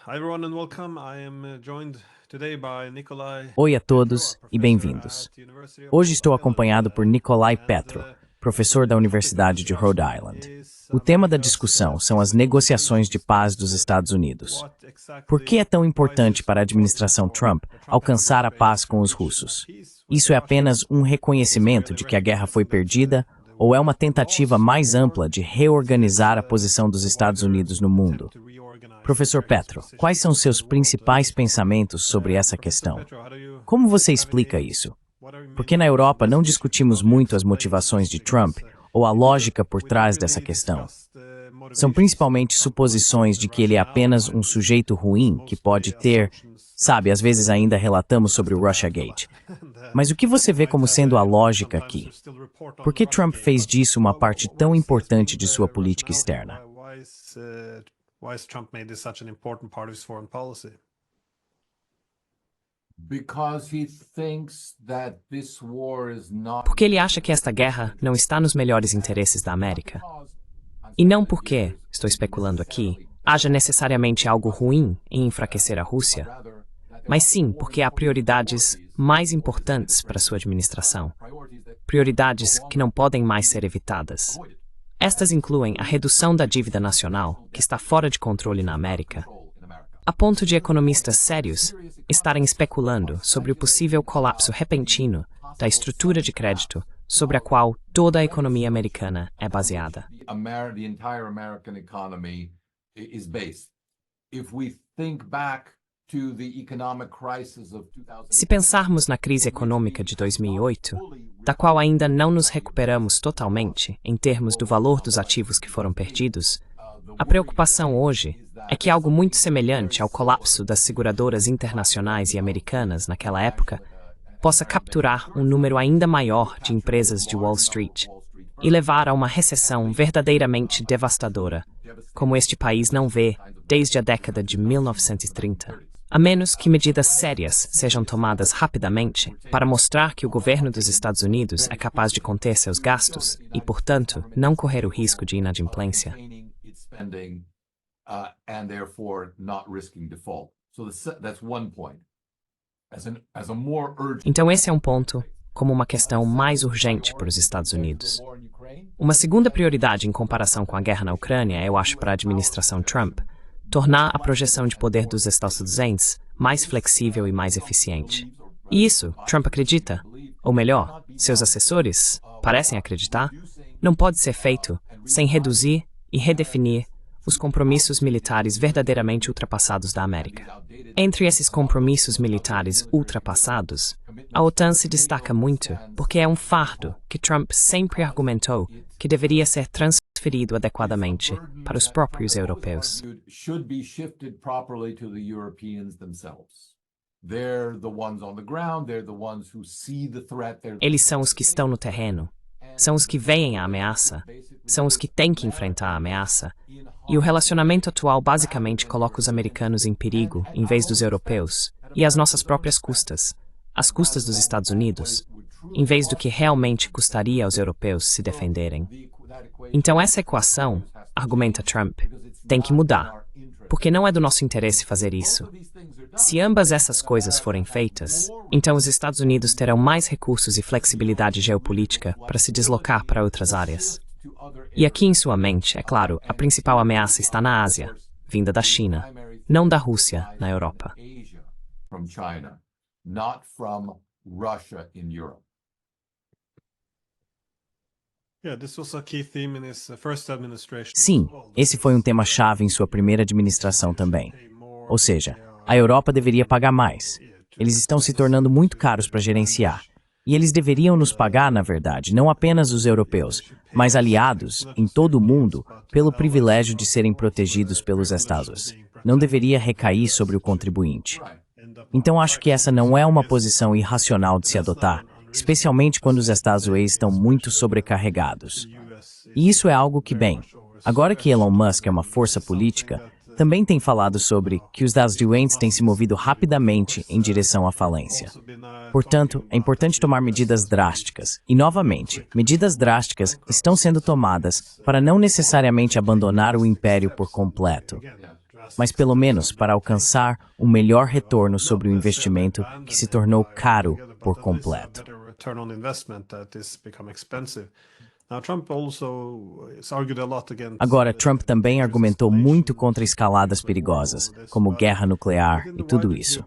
Hi everyone and welcome. I am joined today by Nikolai Oi a todos Petro, e a professor bem-vindos. at the University of Hoje Rhode estou Island, acompanhado por Nikolai and Petro, professor da the topic of Universidade de Rhode discussion Island. is O tema da America's discussão são as fiscal negociações de negotiations paz with dos the Estados US. Unidos. What Por que exactly é tão why is importante this para a so important administração for Trump the Trump alcançar a administration paz to com os reach russos? peace with Isso the é apenas Russians? um Is reconhecimento really de que a guerra foi recognizing perdida that the ou é war uma has been tentativa lost, mais or ampla de is reorganizar a this posição dos a Estados wider Unidos no mundo? attempt to reorganize Professor America's Petro, position quais são in seus the world? principais pensamentos sobre essa Professor questão? Petro, how do you Como você have explica any isso? what are your main Porque na thoughts on Europa this não issue? discutimos How do you muito as explain motivações this? de Trump Because ou a in lógica Europe por we don't trás dessa really questão. discuss the São motivations of principalmente Trump or suposições the de que ele é Russian apenas um ally. sujeito ruim que pode ter, sabe, às vezes ainda relatamos sobre o Russiagate. Mas o que você vê como sendo a lógica aqui? Por que Trump fez disso uma parte tão importante de sua política externa? Why has Trump made this such an important part of his foreign policy? Porque ele acha que esta guerra não está nos melhores interesses da América. E não porque, estou especulando aqui, haja necessariamente algo ruim em enfraquecer a Rússia, mas sim porque há prioridades mais importantes para sua administração. Prioridades que não podem mais ser evitadas. Estas incluem a redução da dívida nacional, que está fora de controle na América, a ponto de economistas sérios estarem especulando sobre o possível colapso repentino da estrutura de crédito sobre a qual toda a economia americana é baseada. Se pensarmos na crise econômica de 2008, da qual ainda não nos recuperamos totalmente em termos do valor dos ativos que foram perdidos, a preocupação hoje é que algo muito semelhante ao colapso das seguradoras internacionais e americanas naquela época possa capturar um número ainda maior de empresas de Wall Street e levar a uma recessão verdadeiramente devastadora, como este país não vê desde a década de 1930. A menos que medidas sérias sejam tomadas rapidamente para mostrar que o governo dos Estados Unidos é capaz de conter seus gastos e, portanto, não correr o risco de inadimplência. Então esse é um ponto como uma questão mais urgente para os Estados Unidos. Uma segunda prioridade em comparação com a guerra na Ucrânia, eu acho, para a administração Trump, tornar a projeção de poder dos estadunidenses mais flexível e mais eficiente. E isso, Trump acredita, ou melhor, seus assessores parecem acreditar, não pode ser feito sem reduzir e redefinir os compromissos militares verdadeiramente ultrapassados da América. Entre esses compromissos militares ultrapassados, a OTAN se destaca muito porque é um fardo que Trump sempre argumentou que deveria ser transferido adequadamente para os próprios europeus. Eles são os que estão no terreno, são os que veem a ameaça, são os que têm que enfrentar a ameaça, e o relacionamento atual basicamente coloca os americanos em perigo em vez dos europeus, e às nossas próprias custas, às custas dos Estados Unidos, em vez do que realmente custaria aos europeus se defenderem. Então essa equação, argumenta Trump, tem que mudar, porque não é do nosso interesse fazer isso. Se ambas essas coisas forem feitas, então os Estados Unidos terão mais recursos e flexibilidade geopolítica para se deslocar para outras áreas. E aqui em sua mente, é claro, a principal ameaça está na Ásia, vinda da China, não da Rússia na Europa. Sim, esse foi um tema-chave em sua primeira administração também. Ou seja, a Europa deveria pagar mais. Eles estão se tornando muito caros para gerenciar. E eles deveriam nos pagar, na verdade, não apenas os europeus, mas aliados em todo o mundo, pelo privilégio de serem protegidos pelos Estados. Não deveria recair sobre o contribuinte. Então acho que essa não é uma posição irracional de se adotar, especialmente quando os Estados Unidos estão muito sobrecarregados. E isso é algo que, bem, agora que Elon Musk é uma força política, também tem falado sobre que os Estados Unidos têm se movido rapidamente em direção à falência. Portanto, é importante tomar medidas drásticas. E, novamente, medidas drásticas estão sendo tomadas para não necessariamente abandonar o império por completo. mas pelo menos para alcançar um melhor retorno sobre o investimento que se tornou caro por completo. Agora, Trump também argumentou muito contra escaladas perigosas, como guerra nuclear e tudo isso.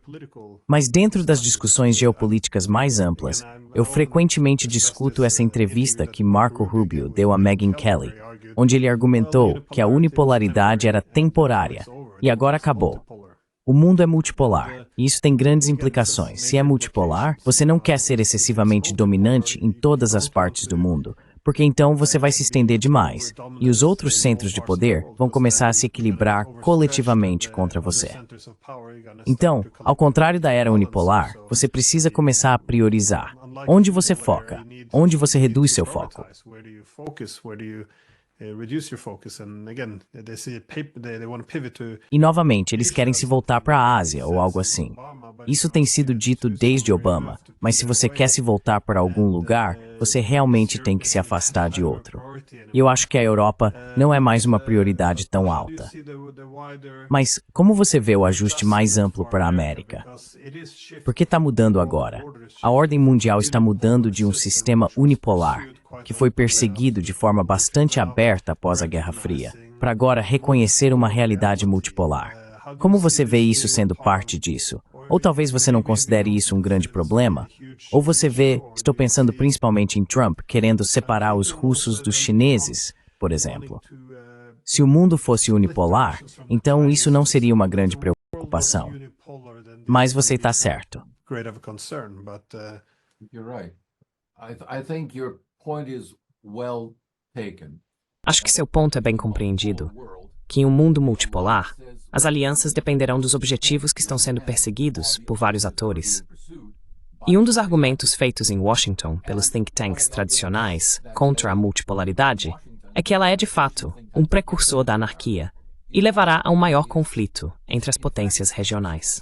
Mas dentro das discussões geopolíticas mais amplas, eu frequentemente discuto essa entrevista que Marco Rubio deu a Megyn Kelly, onde ele argumentou que a unipolaridade era temporária e agora acabou. O mundo é multipolar, e isso tem grandes implicações. Se é multipolar, você não quer ser excessivamente dominante em todas as partes do mundo, porque então você vai se estender demais, e os outros centros de poder vão começar a se equilibrar coletivamente contra você. Então, ao contrário da era unipolar, você precisa começar a priorizar. Onde você foca? Onde você reduz seu foco? E novamente, eles querem se voltar para a Ásia ou algo assim. Isso tem sido dito desde Obama, mas se você quer se voltar para algum lugar, você realmente tem que se afastar de outro. E eu acho que a Europa não é mais uma prioridade tão alta. Mas como você vê o ajuste mais amplo para a América? Por que está mudando agora? A ordem mundial está mudando de um sistema unipolar, que foi perseguido de forma bastante aberta após a Guerra Fria, para agora reconhecer uma realidade multipolar. Como você vê isso sendo parte disso? Ou talvez você não considere isso um grande problema? Ou você vê, estou pensando principalmente em Trump, querendo separar os russos dos chineses, por exemplo. Se o mundo fosse unipolar, então isso não seria uma grande preocupação. Mas você está certo. Acho que seu ponto é bem compreendido, que em um mundo multipolar, as alianças dependerão dos objetivos que estão sendo perseguidos por vários atores. E um dos argumentos feitos em Washington pelos think tanks tradicionais contra a multipolaridade é que ela é, de fato, um precursor da anarquia e levará a um maior conflito entre as potências regionais.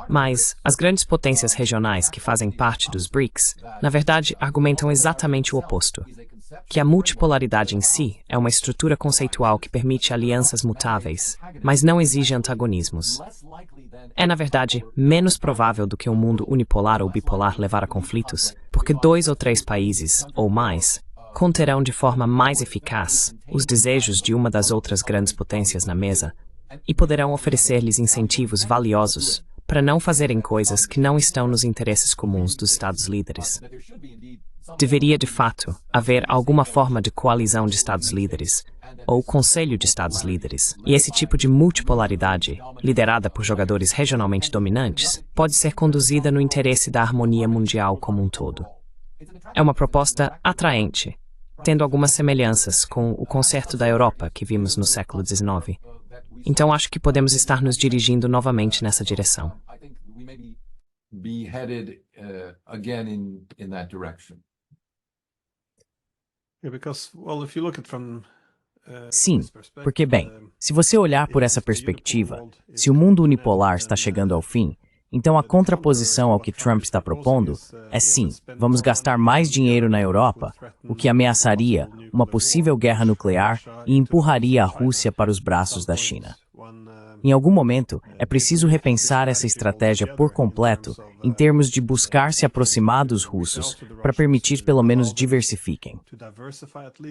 Mas as grandes potências regionais que fazem parte dos BRICS, na verdade, argumentam exatamente o oposto, que a multipolaridade em si é uma estrutura conceitual que permite alianças mutáveis, mas não exige antagonismos. É, na verdade, menos provável do que um mundo unipolar ou bipolar levar a conflitos, porque 2 ou 3 países, ou mais, conterão de forma mais eficaz os desejos de uma das outras grandes potências na mesa e poderão oferecer-lhes incentivos valiosos para não fazerem coisas que não estão nos interesses comuns dos Estados-líderes. Deveria, de fato, haver alguma forma de coalizão de Estados-líderes, ou Conselho de Estados-líderes, e esse tipo de multipolaridade, liderada por jogadores regionalmente dominantes, pode ser conduzida no interesse da harmonia mundial como um todo. É uma proposta atraente, tendo algumas semelhanças com o concerto da Europa que vimos no século XIX. Então acho que podemos estar nos dirigindo novamente nessa direção. Sim, porque bem, se você olhar por essa perspectiva, se o mundo unipolar está chegando ao fim, então a contraposição ao que Trump está propondo é sim, vamos gastar mais dinheiro na Europa, o que ameaçaria uma possível guerra nuclear e empurraria a Rússia para os braços da China. Em algum momento, é preciso repensar essa estratégia por completo em termos de buscar se aproximar dos russos para permitir pelo menos diversifiquem.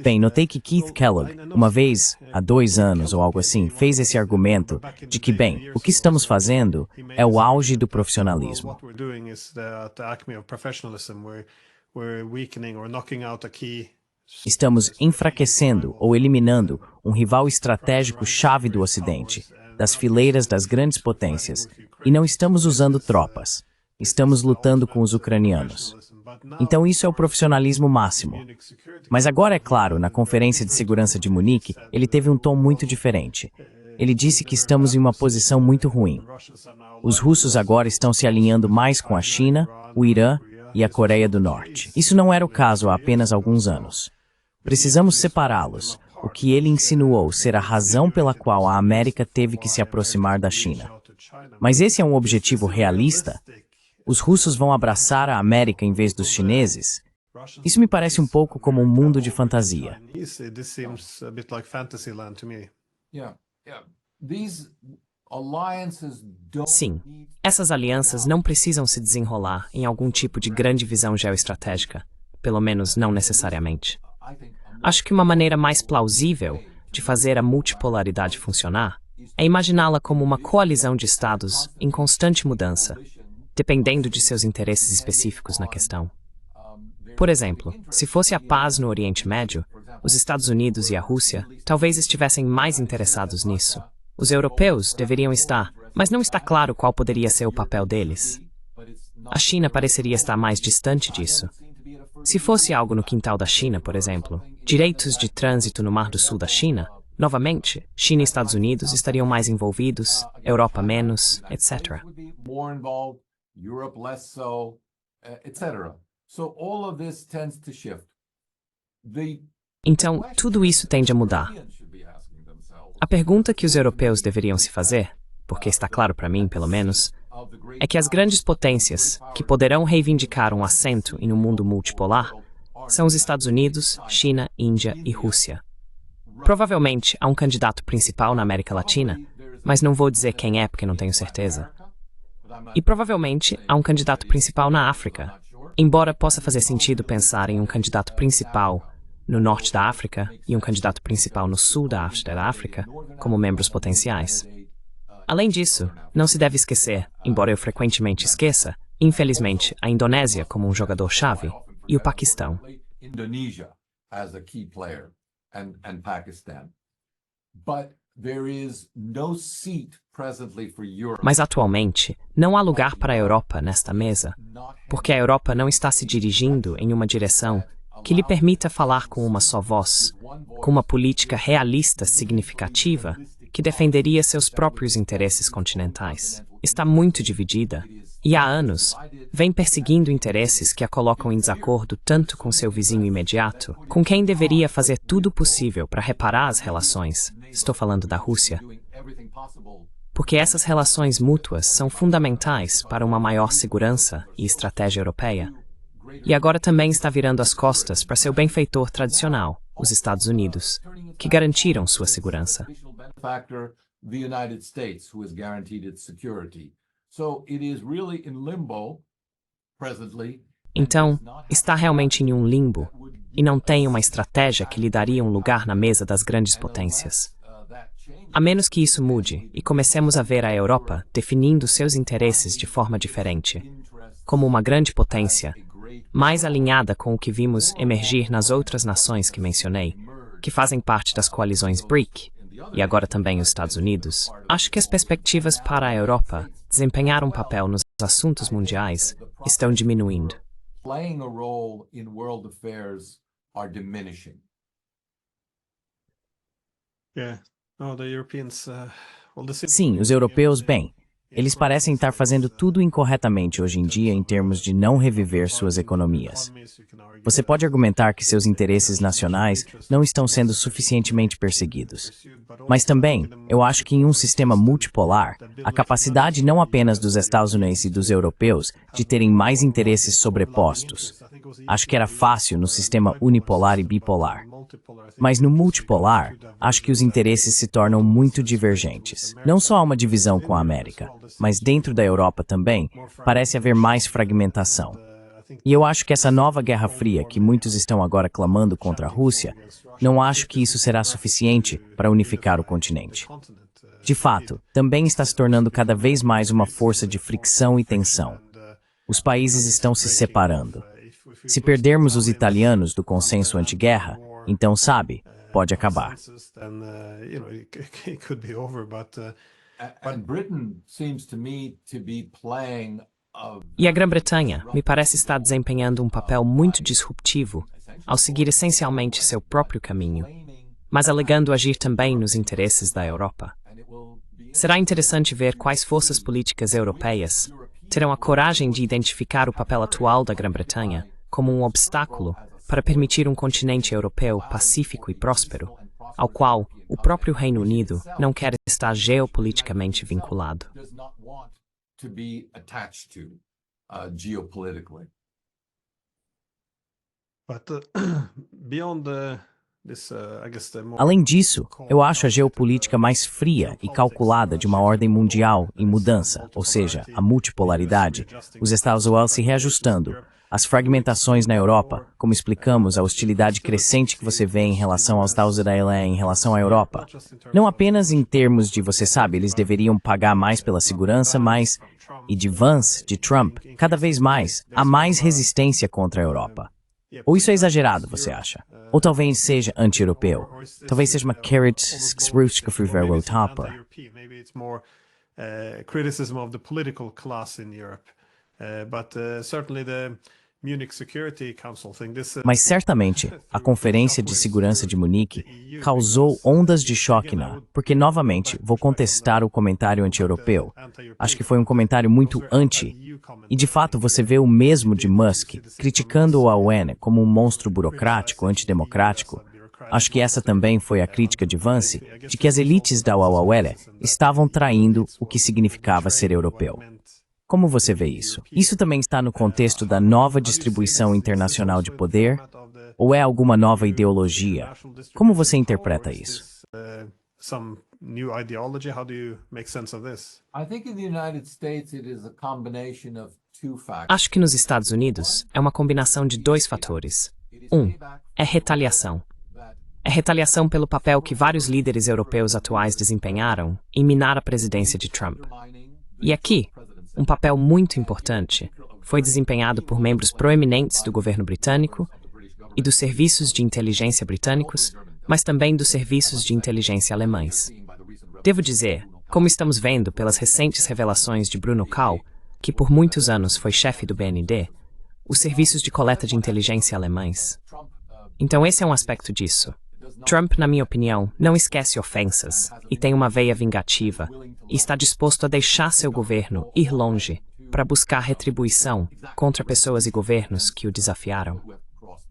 Bem, notei que Keith Kellogg, uma vez, há 2 anos ou algo assim, fez esse argumento de que, bem, o que estamos fazendo é o auge do profissionalismo. Estamos enfraquecendo ou eliminando um rival estratégico chave do Ocidente, das fileiras das grandes potências, e não estamos usando tropas. Estamos lutando com os ucranianos. Então isso é o profissionalismo máximo. Mas agora, é claro, na Conferência de Segurança de Munique, ele teve um tom muito diferente. Ele disse que estamos em uma posição muito ruim. Os russos agora estão se alinhando mais com a China, o Irã e a Coreia do Norte. Isso não era o caso há apenas alguns anos. Precisamos separá-los, o que ele insinuou ser a razão pela qual a América teve que se aproximar da China. Mas esse é um objetivo realista? os russos vão abraçar a América em vez dos chineses? Isso me parece um pouco como um mundo de fantasia. This seems a bit like Fantasyland to me. Sim, essas alianças não precisam se desenrolar em algum tipo de grande visão geoestratégica, pelo menos não necessariamente. Acho que uma maneira mais plausível de fazer a multipolaridade funcionar é imaginá-la como uma coalizão de estados em constante mudança, dependendo de seus interesses específicos na questão. Por exemplo, se fosse a paz no Oriente Médio, os Estados Unidos e a Rússia talvez estivessem mais interessados nisso. Os europeus deveriam estar, mas não está claro qual poderia ser o papel deles. A China pareceria estar mais distante disso. Se fosse algo no quintal da China, por exemplo, direitos de trânsito no Mar do Sul da China, novamente, China e Estados Unidos estariam mais envolvidos, Europa menos, etc. Então, tudo isso tende a mudar. A pergunta que os europeus deveriam se fazer, porque está claro para mim, pelo menos, é que as grandes potências que poderão reivindicar um assento em um mundo multipolar são os Estados Unidos, China, Índia e Rússia. Provavelmente há um candidato principal na América Latina, mas não vou dizer quem é porque não tenho certeza. E provavelmente há um candidato principal na África, embora possa fazer sentido pensar em um candidato principal no norte da África e um candidato principal no sul da África como membros potenciais. Além disso, não se deve esquecer, embora eu frequentemente esqueça, infelizmente, a Indonésia como um jogador-chave e o Paquistão. Mas atualmente, não há lugar para a Europa nesta mesa, porque a Europa não está se dirigindo em uma direção que lhe permita falar com uma só voz, com uma política realista significativa que defenderia seus próprios interesses continentais. Está muito dividida e, há anos, vem perseguindo interesses que a colocam em desacordo tanto com seu vizinho imediato, com quem deveria fazer tudo possível para reparar as relações, estou falando da Rússia, porque essas relações mútuas são fundamentais para uma maior segurança e estratégia europeia. E agora também está virando as costas para seu benfeitor tradicional, os Estados Unidos, que garantiram sua segurança. Então, está realmente em um limbo e não tem uma estratégia que lhe daria um lugar na mesa das grandes potências. A menos que isso mude e comecemos a ver a Europa definindo seus interesses de forma diferente, como uma grande potência, mais alinhada com o que vimos emergir nas outras nações que mencionei, que fazem parte das coalizões BRIC, e agora também os Estados Unidos, acho que as perspectivas para a Europa desempenhar um papel nos assuntos mundiais estão diminuindo. Sim, os europeus, bem, eles parecem estar fazendo tudo incorretamente hoje em dia em termos de não reviver suas economias. Você pode argumentar que seus interesses nacionais não estão sendo suficientemente perseguidos. Mas também, eu acho que em um sistema multipolar, a capacidade não apenas dos estadunidenses e dos europeus de terem mais interesses sobrepostos. Acho que era fácil no sistema unipolar e bipolar. Mas no multipolar, acho que os interesses se tornam muito divergentes. Não só há uma divisão com a América, mas dentro da Europa também, parece haver mais fragmentação. E eu acho que essa nova Guerra Fria que muitos estão agora clamando contra a Rússia, não acho que isso será suficiente para unificar o continente. De fato, também está se tornando cada vez mais uma força de fricção e tensão. Os países estão se separando. Se perdermos os italianos do consenso anti-guerra, então, sabe, pode acabar. E a Grã-Bretanha me parece estar desempenhando um papel muito disruptivo ao seguir essencialmente seu próprio caminho, mas alegando agir também nos interesses da Europa. Será interessante ver quais forças políticas europeias terão a coragem de identificar o papel atual da Grã-Bretanha como um obstáculo para permitir um continente europeu pacífico e próspero, ao qual o próprio Reino Unido não quer estar geopoliticamente vinculado. geopolitically. But beyond this, I guess the more Além disso, eu acho a geopolítica mais fria e calculada de uma ordem mundial em mudança, ou seja, a multipolaridade, os Estados Unidos se reajustando, as fragmentações na Europa, como explicamos, a hostilidade crescente que você vê em relação aos Estados Unidos em relação à Europa. Não apenas em termos de, você sabe, eles deveriam pagar mais pela segurança, mas, e de Vance, de Trump, cada vez mais, há mais resistência contra a Europa. Ou isso é exagerado, você acha? Ou talvez seja anti-europeu. Talvez seja uma carrot topper. Maybe it's more criticism of the political class in Europe. But certainly the Munich Security Council thing. Mas certamente, a Conferência de Segurança de Munique causou ondas de choque porque, novamente, vou contestar o comentário anti-europeu. Acho que foi um comentário muito anti. E, de fato, você vê o mesmo de Musk, criticando a ONU como um monstro burocrático, antidemocrático. Acho que essa também foi a crítica de Vance, de que as elites da ONU estavam traindo o que significava ser europeu. Como você vê isso? Isso também está no contexto da nova distribuição internacional de poder? Ou é alguma nova ideologia? Como você interpreta isso? Some new ideology? How do you make sense of this? I think in the United States it is a combination of two factors. Acho que nos Estados Unidos é uma combinação de dois fatores. É retaliação. É retaliação pelo papel que vários líderes europeus atuais desempenharam em minar a presidência de Trump. E aqui, um papel muito importante foi desempenhado por membros proeminentes do governo britânico e dos serviços de inteligência britânicos, mas também dos serviços de inteligência alemães. Devo dizer, como estamos vendo pelas recentes revelações de Bruno Kahl, que por muitos anos foi chefe do BND, os serviços de coleta de inteligência alemães. Então esse é um aspecto disso. Trump, na minha opinião, não esquece ofensas e tem uma veia vingativa e está disposto a deixar seu governo ir longe para buscar retribuição contra pessoas e governos que o desafiaram.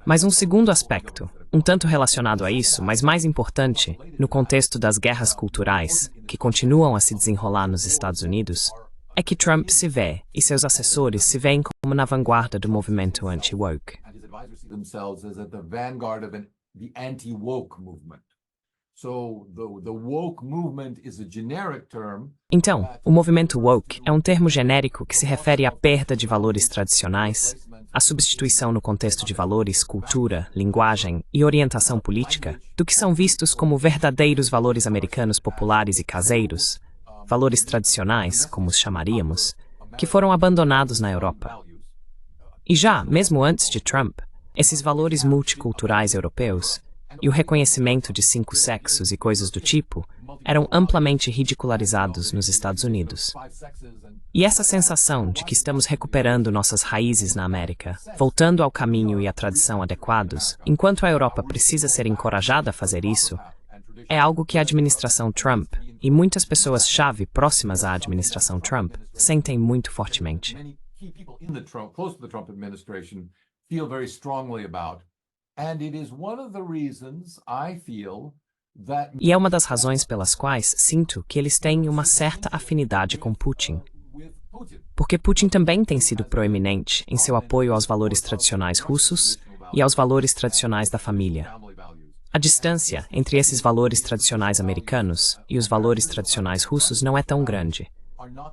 Mas um segundo aspecto, um tanto relacionado a isso, mas mais importante, no contexto das guerras culturais que continuam a se desenrolar nos Estados Unidos, é que Trump se vê e seus assessores se veem como na vanguarda do movimento anti-woke. The anti-woke movement. So the woke movement is a generic term. Então, o movimento woke é um termo genérico que se refere à perda de valores tradicionais, à substituição no contexto de valores, cultura, linguagem e orientação política do que são vistos como verdadeiros valores americanos populares e caseiros, valores tradicionais, como os chamaríamos, que foram abandonados na Europa. E já, mesmo antes de Trump, esses valores multiculturais europeus e o reconhecimento de 5 sexos e coisas do tipo eram amplamente ridicularizados nos Estados Unidos. E essa sensação de que estamos recuperando nossas raízes na América, voltando ao caminho e à tradição adequados, enquanto a Europa precisa ser encorajada a fazer isso, é algo que a administração Trump e muitas pessoas-chave próximas à administração Trump sentem muito fortemente. Feel very strongly about, and it is one of the reasons I feel that. E é uma das razões pelas quais sinto que eles têm uma certa afinidade com Putin. Porque Putin também tem sido proeminente em seu apoio aos valores tradicionais russos e aos valores tradicionais da família. A distância entre esses valores tradicionais americanos e os valores tradicionais russos não é tão grande.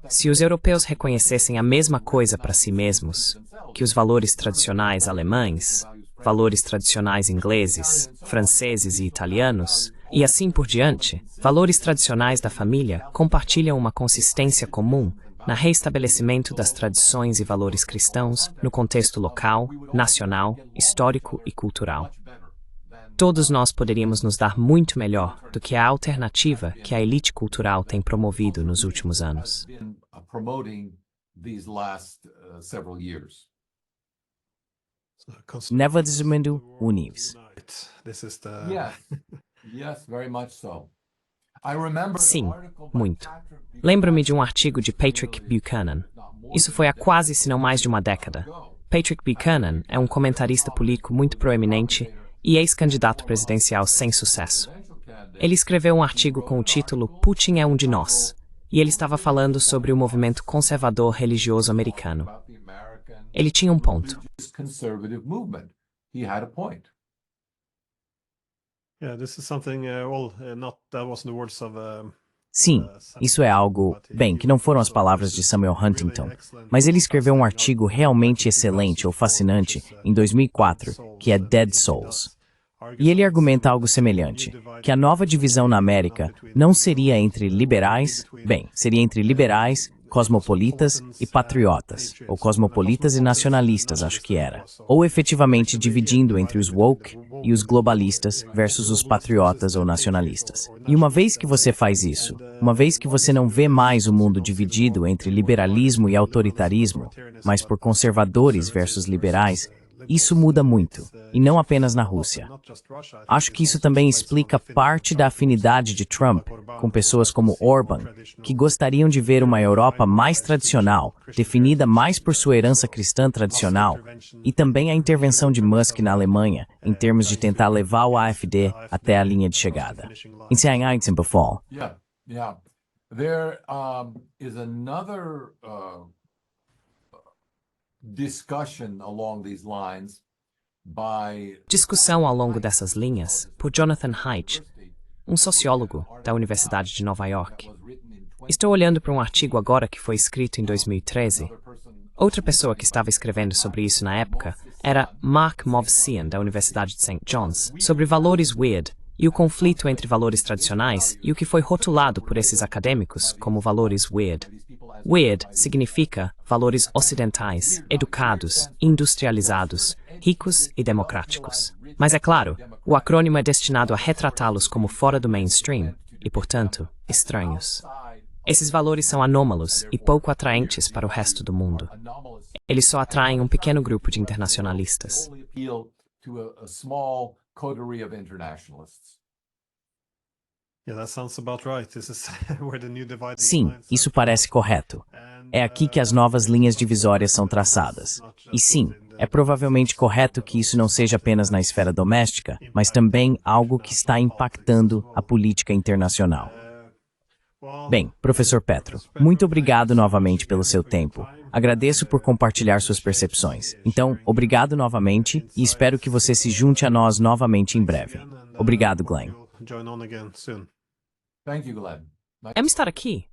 Se os europeus reconhecessem a mesma coisa para si mesmos, que os valores tradicionais alemães, valores tradicionais ingleses, franceses e italianos, e assim por diante, valores tradicionais da família compartilham uma consistência comum no reestabelecimento das tradições e valores cristãos no contexto local, nacional, histórico e cultural. Todos nós poderíamos nos dar muito melhor do que a alternativa que a elite cultural tem promovido nos últimos anos. Neva Desmendo Unives. Sim, muito. Lembro-me de um artigo de Patrick Buchanan. Isso foi há quase, se não mais de uma década. Patrick Buchanan é um comentarista político muito proeminente e ex-candidato presidencial sem sucesso. Ele escreveu um artigo com o título Putin é um de nós, e ele estava falando sobre o movimento conservador religioso americano. Ele tinha um ponto. conservative movement. He had a point. Yeah, this is something, not that wasn't the words of Sim, isso é algo, bem, que não foram as palavras de Samuel Huntington, mas ele escreveu um artigo realmente excelente ou fascinante em 2004, que é Dead Souls. E ele argumenta algo semelhante, que a nova divisão na América não seria entre liberais, bem, seria entre liberais, cosmopolitas e patriotas, ou cosmopolitas e nacionalistas, acho que era. Ou efetivamente dividindo entre os woke e os globalistas versus os patriotas ou nacionalistas. E uma vez que você faz isso, uma vez que você não vê mais o mundo dividido entre liberalismo e autoritarismo, mas por conservadores versus liberais, isso muda muito, e não apenas na Rússia. Acho que isso também explica parte da afinidade de Trump com pessoas como Orban, que gostariam de ver uma Europa mais tradicional, definida mais por sua herança cristã tradicional, e também a intervenção de Musk na Alemanha, em termos de tentar levar o AfD até a linha de chegada. Encerrando befall. Yeah. There is another discussion along these lines by Discussão ao longo dessas linhas por Jonathan Haidt, um sociólogo da Universidade de Nova York. Estou olhando para um artigo agora que foi escrito em 2013. Outra pessoa que estava escrevendo sobre isso na época era Mark Movsian, da Universidade de St. John's, sobre valores weird e o conflito entre valores tradicionais e o que foi rotulado por esses acadêmicos como valores weird. Weird significa valores ocidentais, educados, industrializados, ricos e democráticos. Mas é claro, o acrônimo é destinado a retratá-los como fora do mainstream e, portanto, estranhos. Esses valores são anômalos e pouco atraentes para o resto do mundo. Eles só atraem um pequeno grupo de internacionalistas. Sim, isso parece correto. É aqui que as novas linhas divisórias são traçadas. E sim, é provavelmente correto que isso não seja apenas na esfera doméstica, mas também algo que está impactando a política internacional. Bem, professor Petro, muito obrigado novamente pelo seu tempo. Agradeço por compartilhar suas percepções. Então, obrigado novamente e espero que você se junte a nós novamente em breve. Obrigado, Glenn. Thank you, Glenn. É estar aqui.